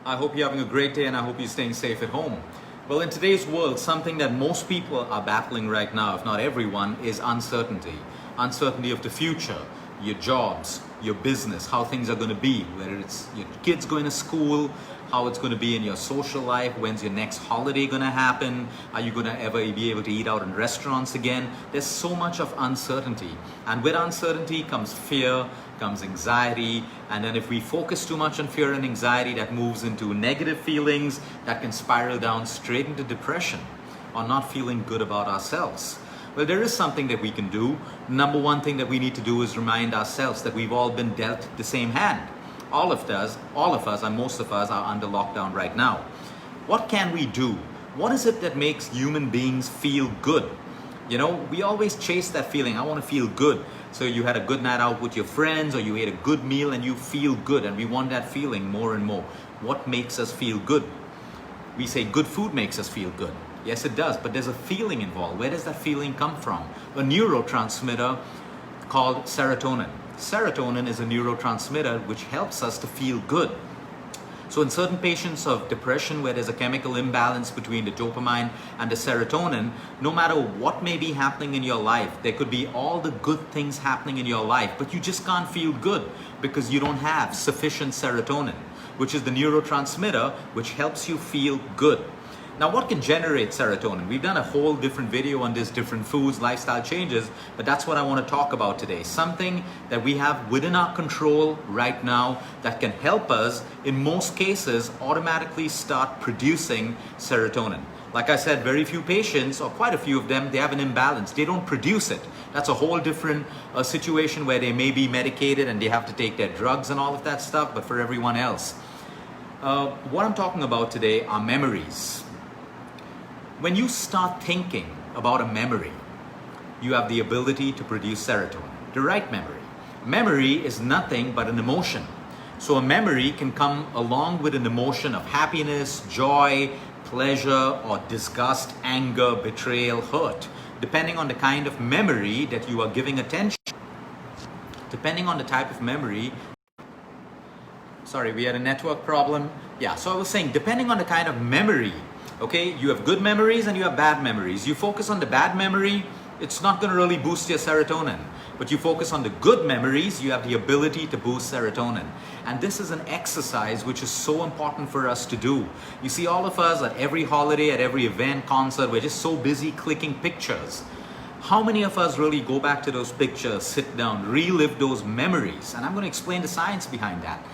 I hope you're having a great day and I hope you're staying safe at home. Well, in today's world, something that most people are battling right now, if not everyone, is uncertainty. Uncertainty of the future, your jobs, your business, how things are going to be, whether it's your kids going to school, how it's going to be in your social life, when's your next holiday going to happen, are you going to ever be able to eat out in restaurants again? There's so much of uncertainty. And with uncertainty comes fear, comes anxiety, and then if we focus too much on fear and anxiety, that moves into negative feelings that can spiral down straight into depression or not feeling good about ourselves. Well, there is something that we can do. Number one thing that we need to do is remind ourselves that we've all been dealt the same hand. All of us, and most of us are under lockdown right now. What can we do? What is it that makes human beings feel good? You know, we always chase that feeling. I want to feel good. So you had a good night out with your friends, or you ate a good meal and you feel good, and we want that feeling more and more. What makes us feel good? We say good food makes us feel good. Yes, it does, but there's a feeling involved. Where does that feeling come from? A neurotransmitter called serotonin. Serotonin is a neurotransmitter which helps us to feel good. So in certain patients of depression where there's a chemical imbalance between the dopamine and the serotonin, no matter what may be happening in your life, there could be all the good things happening in your life, but you just can't feel good because you don't have sufficient serotonin, which is the neurotransmitter which helps you feel good. Now, what can generate serotonin? We've done a whole different video on this, different foods, lifestyle changes, but that's what I want to talk about today. Something that we have within our control right now that can help us, in most cases, automatically start producing serotonin. Like I said, very few patients, or quite a few of them, they have an imbalance. They don't produce it. That's a whole different situation where they may be medicated and they have to take their drugs and all of that stuff, but for everyone else. What I'm talking about today are memories. When you start thinking about a memory, you have the ability to produce serotonin, the right memory. Memory is nothing but an emotion. So a memory can come along with an emotion of happiness, joy, pleasure, or disgust, anger, betrayal, hurt, depending on the kind of memory that you are giving attention. Depending on the type of memory. Sorry, we had a network problem. Yeah, so I was saying, depending on the kind of memory, okay, you have good memories and you have bad memories. You focus on the bad memory, it's not going to really boost your serotonin. But you focus on the good memories, you have the ability to boost serotonin. And this is an exercise which is so important for us to do. You see, all of us at every holiday, at every event, concert, we're just so busy clicking pictures. How many of us really go back to those pictures, sit down, relive those memories? And I'm going to explain the science behind that.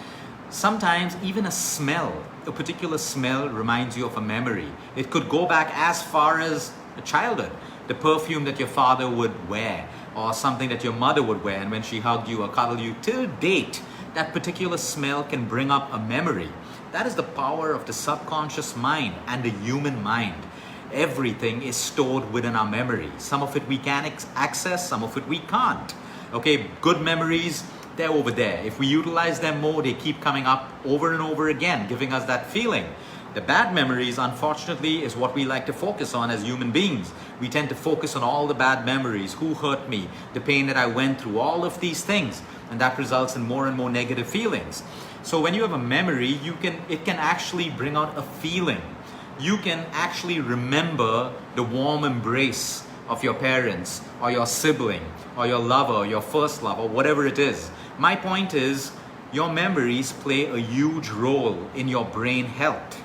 Sometimes even a smell, a particular smell reminds you of a memory. It could go back as far as a childhood. The perfume that your father would wear, or something that your mother would wear, and when she hugged you or cuddled you, till date, that particular smell can bring up a memory. That is the power of the subconscious mind and the human mind. Everything is stored within our memory. Some of it we can access, some of it we can't. Okay, good memories, they're over there. If we utilize them more, they keep coming up over and over again, giving us that feeling. The bad memories, unfortunately, is what we like to focus on as human beings. We tend to focus on all the bad memories, who hurt me, the pain that I went through, all of these things, and that results in more and more negative feelings. So when you have a memory, it can actually bring out a feeling. You can actually remember the warm embrace of your parents, or your sibling, or your lover, your first love, or whatever it is. My point is, your memories play a huge role in your brain health.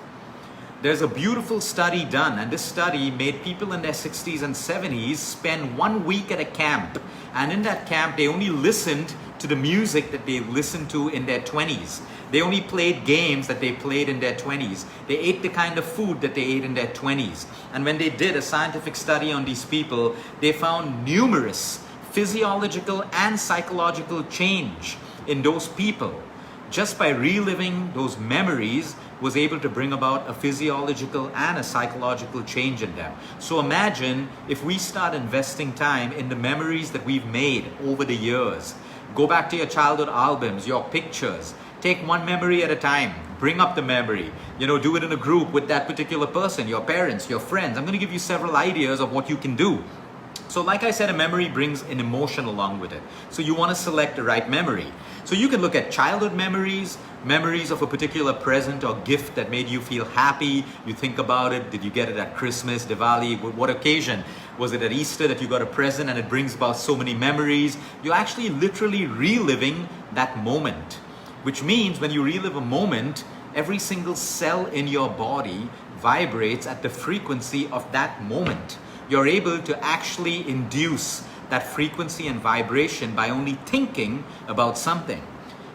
There's a beautiful study done, and this study made people in their 60s and 70s spend 1 week at a camp. And in that camp, they only listened to the music that they listened to in their 20s. They only played games that they played in their 20s. They ate the kind of food that they ate in their 20s. And when they did a scientific study on these people, they found numerous physiological and psychological change in those people. Just by reliving those memories was able to bring about a physiological and a psychological change in them. So imagine if we start investing time in the memories that we've made over the years. Go back to your childhood albums, your pictures. Take one memory at a time. Bring up the memory. Do it in a group with that particular person, your parents, your friends. I'm going to give you several ideas of what you can do. So like I said, a memory brings an emotion along with it. So you want to select the right memory. So you can look at childhood memories, memories of a particular present or gift that made you feel happy. You think about it. Did you get it at Christmas, Diwali? What occasion? Was it at Easter that you got a present and it brings about so many memories? You're actually literally reliving that moment, which means when you relive a moment, every single cell in your body vibrates at the frequency of that moment. You're able to actually induce that frequency and vibration by only thinking about something.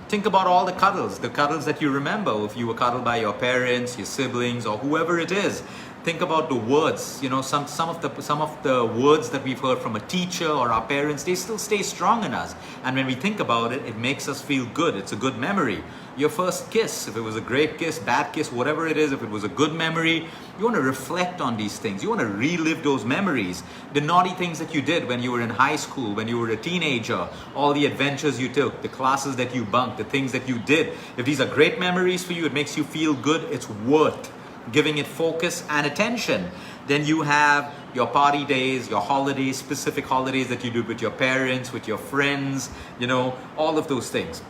Think about all the cuddles that you remember. If you were cuddled by your parents, your siblings, or whoever it is. Think about the words. You know, some of the words that we've heard from a teacher or our parents, they still stay strong in us. And when we think about it, it makes us feel good. It's a good memory. Your first kiss, if it was a great kiss, bad kiss, whatever it is, if it was a good memory, you want to reflect on these things. You want to relive those memories. The naughty things that you did when you were in high school, when you were a teenager, all the adventures you took, the classes that you bunked, the things that you did. If these are great memories for you, it makes you feel good, it's worth giving it focus and attention. Then you have your party days, your holidays, specific holidays that you do with your parents, with your friends, you know, all of those things.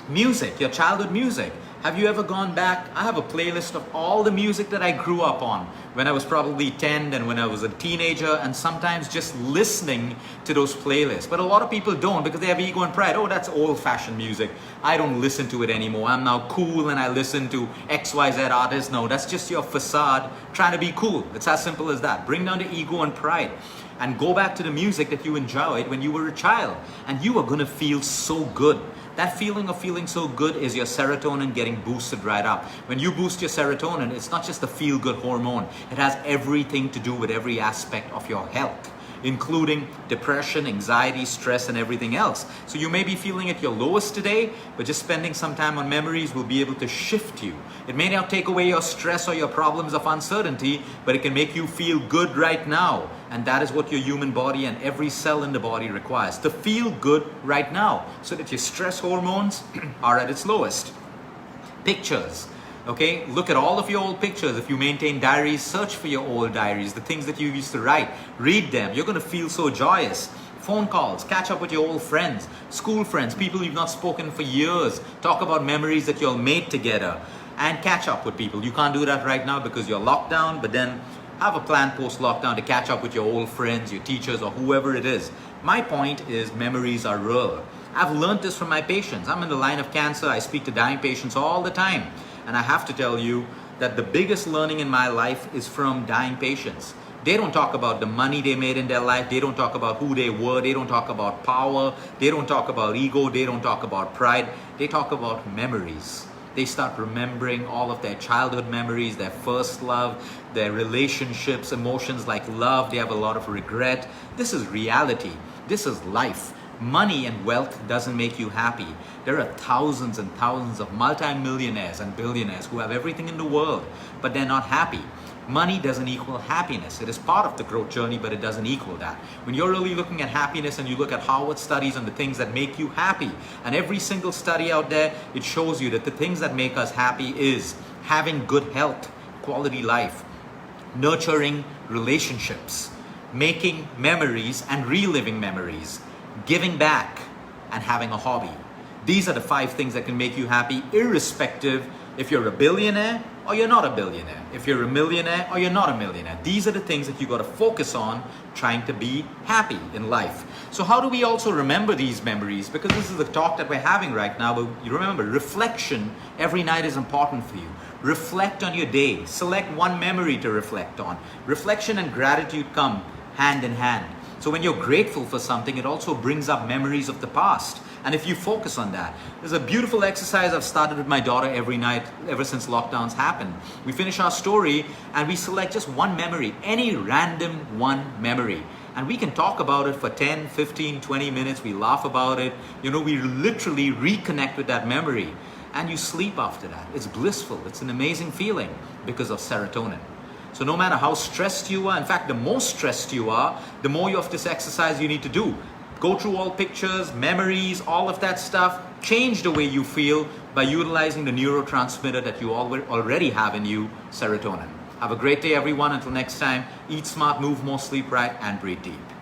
Music, your childhood music. Have you ever gone back? I have a playlist of all the music that I grew up on when I was probably 10 and when I was a teenager, and sometimes just listening to those playlists. But a lot of people don't because they have ego and pride. Oh, that's old-fashioned music. I don't listen to it anymore. I'm now cool and I listen to XYZ artists. No, that's just your facade trying to be cool. It's as simple as that. Bring down the ego and pride and go back to the music that you enjoyed when you were a child, and you are going to feel so good. That feeling of feeling so good is your serotonin getting boosted right up. When you boost your serotonin, it's not just a feel-good hormone. It has everything to do with every aspect of your health, including depression, anxiety, stress, and everything else. So you may be feeling at your lowest today, but just spending some time on memories will be able to shift you. It may not take away your stress or your problems of uncertainty, but it can make you feel good right now. And that is what your human body and every cell in the body requires, to feel good right now, so that your stress hormones are at its lowest. Pictures. Okay, look at all of your old pictures. If you maintain diaries, search for your old diaries, the things that you used to write. Read them. You're going to feel so joyous. Phone calls, catch up with your old friends, school friends, people you've not spoken for years. Talk about memories that you all made together, and catch up with people. You can't do that right now because you're locked down, but then have a plan post-lockdown to catch up with your old friends, your teachers, or whoever it is. My point is memories are real. I've learned this from my patients. I'm in the line of cancer. I speak to dying patients all the time. And I have to tell you that the biggest learning in my life is from dying patients. They don't talk about the money they made in their life. They don't talk about who they were. They don't talk about power. They don't talk about ego. They don't talk about pride. They talk about memories. They start remembering all of their childhood memories, their first love, their relationships, emotions like love. They have a lot of regret. This is reality. This is life. Money and wealth doesn't make you happy. There are thousands and thousands of multimillionaires and billionaires who have everything in the world, but they're not happy. Money doesn't equal happiness. It is part of the growth journey, but it doesn't equal that. When you're really looking at happiness and you look at Harvard studies on the things that make you happy, and every single study out there, it shows you that the things that make us happy is having good health, quality life, nurturing relationships, making memories and reliving memories, giving back, and having a hobby. These are the 5 things that can make you happy, irrespective if you're a billionaire or you're not a billionaire, if you're a millionaire or you're not a millionaire. These are the things that you got to focus on trying to be happy in life. So how do we also remember these memories? Because this is the talk that we're having right now, but you remember, reflection every night is important for you. Reflect on your day. Select one memory to reflect on. Reflection and gratitude come hand in hand. So when you're grateful for something, it also brings up memories of the past. And if you focus on that, there's a beautiful exercise I've started with my daughter every night ever since lockdowns happened. We finish our story and we select just one memory, any random one memory. And we can talk about it for 10, 15, 20 minutes. We laugh about it. You know, we literally reconnect with that memory. And you sleep after that. It's blissful. It's an amazing feeling because of serotonin. So no matter how stressed you are, in fact, the more stressed you are, the more of this exercise you need to do. Go through all pictures, memories, all of that stuff. Change the way you feel by utilizing the neurotransmitter that you already have in you, serotonin. Have a great day, everyone. Until next time, eat smart, move more, sleep right, and breathe deep.